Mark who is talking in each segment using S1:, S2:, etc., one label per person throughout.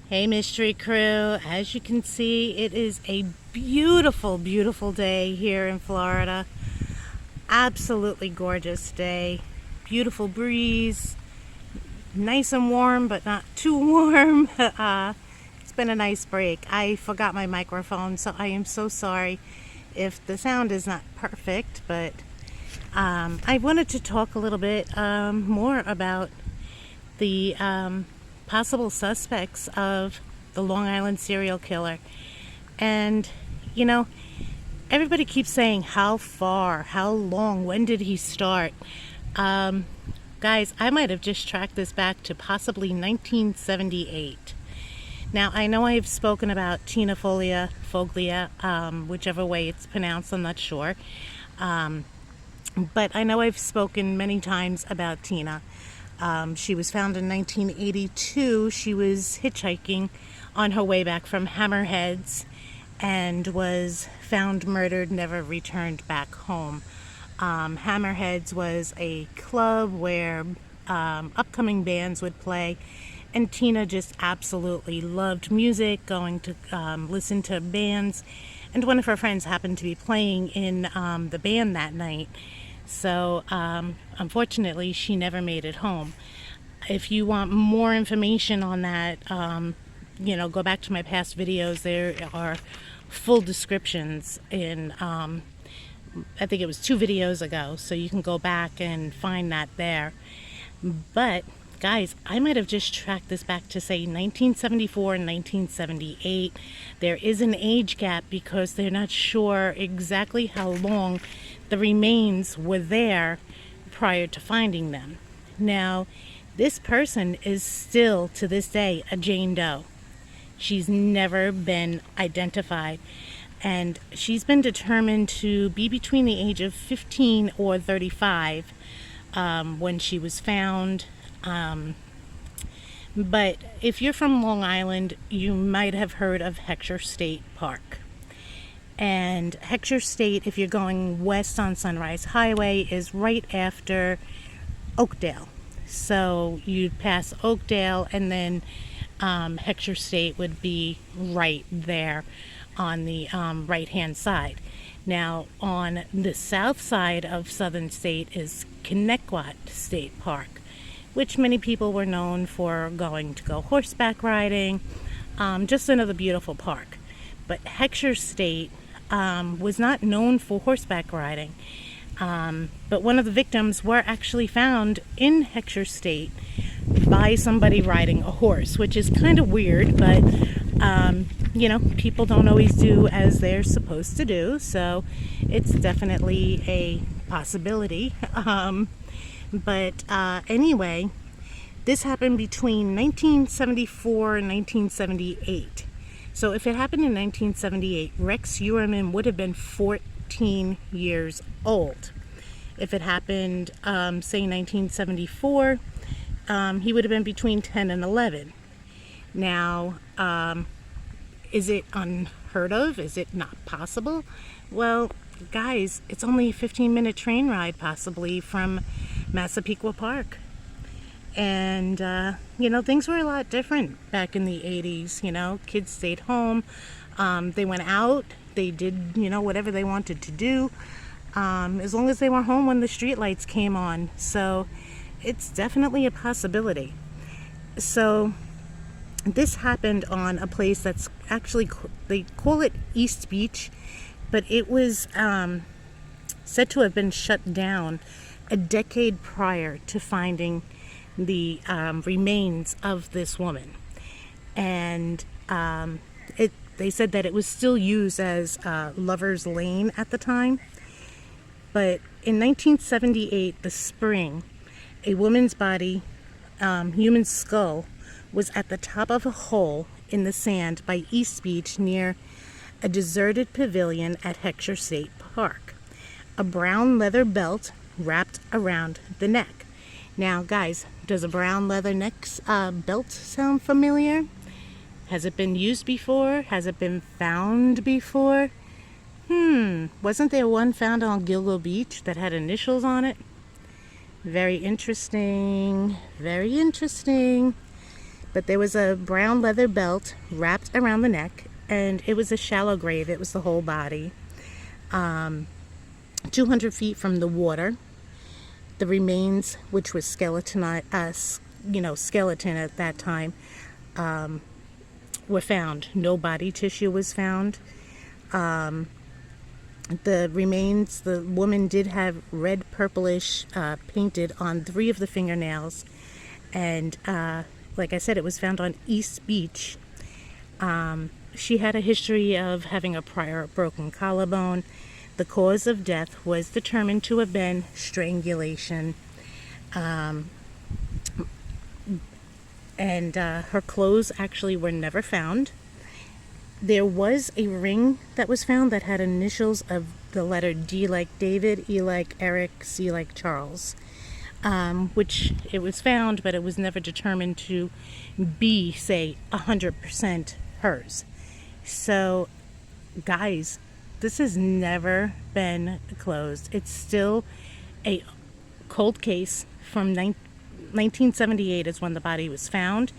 S1: Hey mystery crew, as you can see, it is a beautiful, beautiful day here in Florida. Absolutely gorgeous day. Beautiful breeze, nice and warm but not too warm. It's been a nice break. I forgot my microphone, so I am so sorry if the sound is not perfect, but I wanted to talk a little bit more about the possible suspects of the Long Island serial killer. And, you know, everybody keeps saying how far, how long, when did he start? Guys, I might have just tracked this back to possibly 1978. Now, I know I have spoken about Tina Foglia, whichever way it's pronounced, I'm not sure. But I know I've spoken many times about Tina. She was found in 1982. She was hitchhiking on her way back from Hammerheads and was found murdered, never returned back home. Hammerheads was a club where upcoming bands would play, and Tina just absolutely loved music, going to listen to bands, and one of her friends happened to be playing in the band that night. So, unfortunately, she never made it home. If you want more information on that, go back to my past videos. There are full descriptions in, I think it was 2 videos ago, so you can go back and find that there. But, guys, I might have just tracked this back to, say, 1974 and 1978. There is an age gap because they're not sure exactly how long the remains were there prior to finding them. Now, this person is still, to this day, a Jane Doe. She's never been identified, and she's been determined to be between the age of 15 or 35 when she was found. But if you're from Long Island, you might have heard of Heckshire State Park. And Heckshire State, if you're going west on Sunrise Highway, is right after Oakdale. So you'd pass Oakdale, and then Heckshire State would be right there on the right-hand side. Now, on the south side of Southern State is Connecticut State Park, which many people were known for going to go horseback riding. Just another beautiful park. But Heckshire State was not known for horseback riding. But one of the victims were actually found in Heckshire State by somebody riding a horse, which is kind of weird, but, people don't always do as they're supposed to do, so it's definitely a possibility. Anyway, this happened between 1974 and 1978. So if it happened in 1978, Rex Heuermann would have been 14 years old. If it happened, say 1974, he would have been between 10 and 11. Now, is it unheard of? Is it not possible? Well, guys, it's only a 15-minute train ride possibly from Massapequa Park. And, things were a lot different back in the 80s. Kids stayed home. They went out. They did, whatever they wanted to do, as long as they were home when the street lights came on. So it's definitely a possibility. So this happened on a place that's actually, they call it East Beach, but it was said to have been shut down a decade prior to finding the remains of this woman. And they said that it was still used as Lover's Lane at the time. But in 1978, the spring, a woman's body, human skull, was at the top of a hole in the sand by East Beach near a deserted pavilion at Heckshire State Park. A brown leather belt wrapped around the neck. Now, guys, does a brown leather neck belt sound familiar? Has it been used before? Has it been found before? Wasn't there one found on Gilgo Beach that had initials on it? Very interesting. Very interesting. But there was a brown leather belt wrapped around the neck, and it was a shallow grave. It was the whole body. 200 feet from the water. The remains, which was skeleton at that time, were found. No body tissue was found. The remains, the woman did have red purplish painted on 3 of the fingernails, and like I said, it was found on East Beach. She had a history of having a prior broken collarbone. The cause of death was determined to have been strangulation. And her clothes actually were never found. There was a ring that was found that had initials of the letter D like David, E like Eric, C like Charles, which it was found, but it was never determined to be, say, 100% hers. So, guys, this has never been closed. It's still a cold case from 1978 is when the body was found.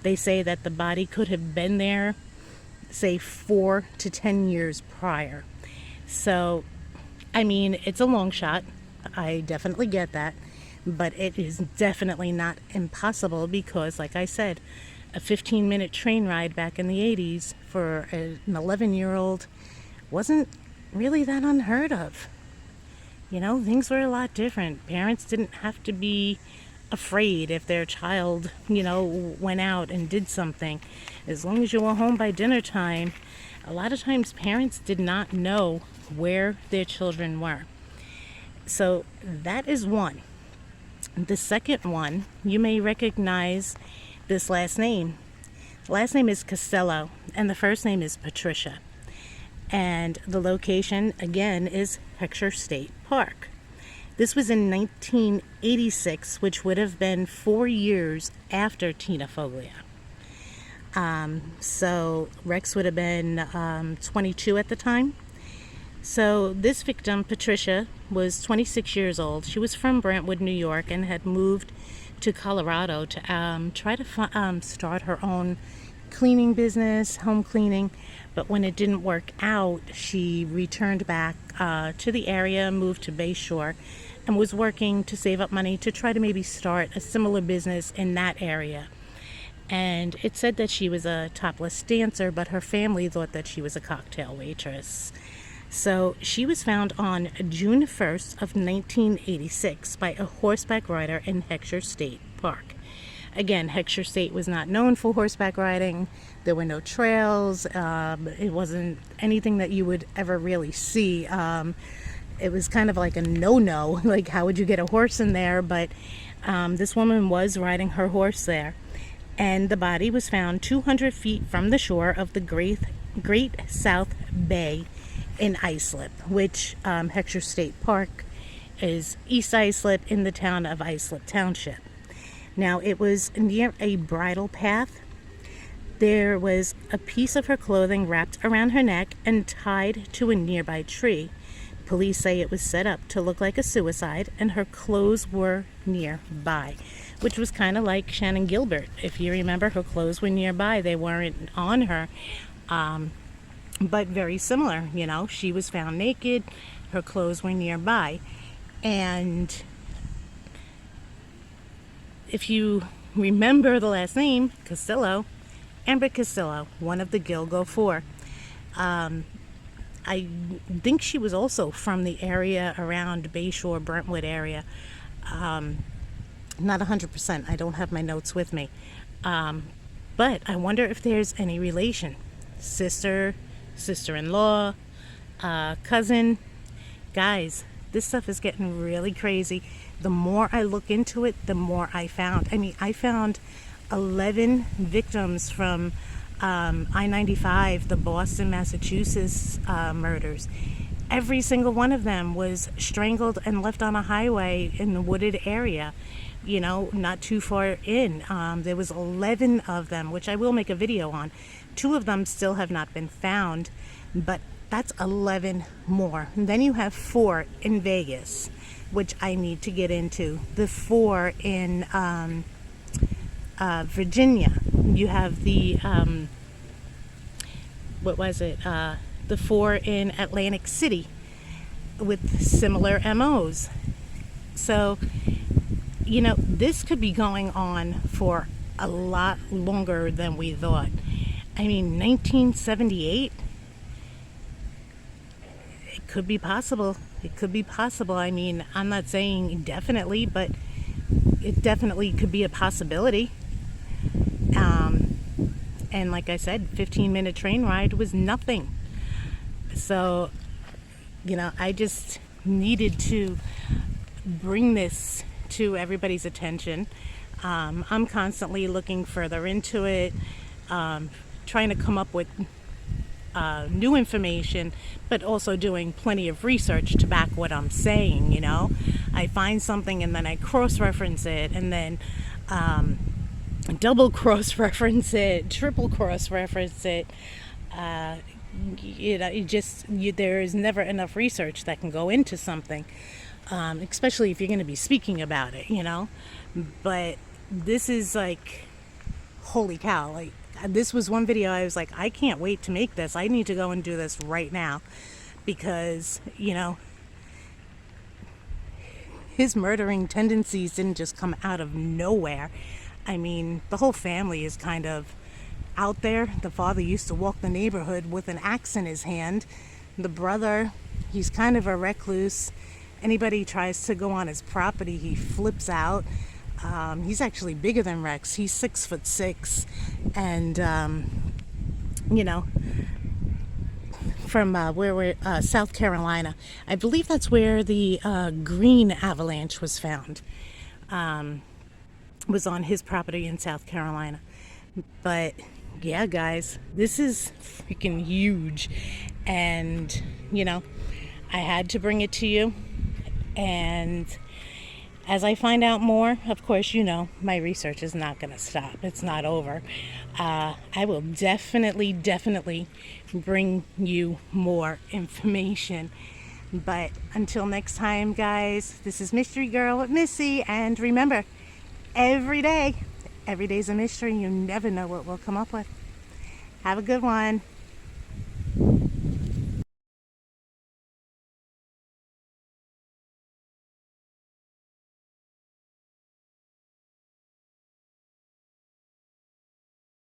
S1: They say that the body could have been there, say, 4 to 10 years prior. So, I mean, it's a long shot. I definitely get that. But it is definitely not impossible because, like I said, a 15-minute train ride back in the 80s for an 11-year-old wasn't really that unheard of. You know, things were a lot different. Parents didn't have to be afraid if their child, went out and did something. As long as you were home by dinner time, a lot of times parents did not know where their children were. So that is one. The second one, you may recognize this last name. The last name is Costello, and the first name is Patricia. And the location, again, is Heckshire State Park. This was in 1986, which would have been 4 years after Tina Foglia. So Rex would have been 22 at the time. So this victim, Patricia, was 26 years old. She was from Brentwood, New York, and had moved to Colorado to try to start her own cleaning business, home cleaning. But when it didn't work out, she returned back to the area, moved to Bayshore, and was working to save up money to try to maybe start a similar business in that area. And it said that she was a topless dancer, but her family thought that she was a cocktail waitress. So she was found on June 1st of 1986 by a horseback rider in Heckshire State Park. Again, Heckshire State was not known for horseback riding. There were no trails. It wasn't anything that you would ever really see. It was kind of like a no-no. Like, how would you get a horse in there? But this woman was riding her horse there. And the body was found 200 feet from the shore of the Great South Bay in Islip, which Heckshire State Park is East Islip in the town of Islip Township. Now, it was near a bridle path. There was a piece of her clothing wrapped around her neck and tied to a nearby tree. Police say it was set up to look like a suicide, and her clothes were nearby, which was kind of like Shannon Gilbert. If you remember, her clothes were nearby. They weren't on her, but very similar. She was found naked. Her clothes were nearby. And if you remember the last name, Costello, Amber Costello, one of the Gilgo Four. I think she was also from the area around Bayshore, Brentwood area. Not 100%. I don't have my notes with me. But I wonder if there's any relation. Sister, sister-in-law, cousin. Guys, this stuff is getting really crazy. The more I look into it, the more I found. I found 11 victims from I-95, the Boston, Massachusetts murders. Every single one of them was strangled and left on a highway in the wooded area, not too far in. There was 11 of them, which I will make a video on. 2 of them still have not been found, but that's 11 more. And then you have 4 in Vegas, which I need to get into. The 4 in Virginia. You have the, what was it? The 4 in Atlantic City with similar MOs. So, this could be going on for a lot longer than we thought. I mean, 1978, it could be possible. It could be possible. I mean, I'm not saying definitely, but it definitely could be a possibility. And like I said, 15-minute train ride was nothing. So, I just needed to bring this to everybody's attention. I'm constantly looking further into it, trying to come up with new information, but also doing plenty of research to back what I'm saying. I find something and then I cross-reference it, and then double cross-reference it, triple cross-reference it. There is never enough research that can go into something, especially if you're going to be speaking about it, But this is like, holy cow. Like, this was one video I was like, I can't wait to make this. I need to go and do this right now, because, his murdering tendencies didn't just come out of nowhere. I mean, the whole family is kind of out there. The father used to walk the neighborhood with an axe in his hand. The brother, he's kind of a recluse. Anybody tries to go on his property, he flips out. He's actually bigger than Rex. He's 6'6", and from where we're South Carolina. I believe that's where the green avalanche was found. Was on his property in South Carolina. But yeah, guys, this is freaking huge, and I had to bring it to you. And as I find out more, of course, my research is not going to stop. It's not over. I will definitely bring you more information. But until next time, guys, this is Mystery Girl with Missy. And remember, every day's a mystery. You never know what we'll come up with. Have a good one.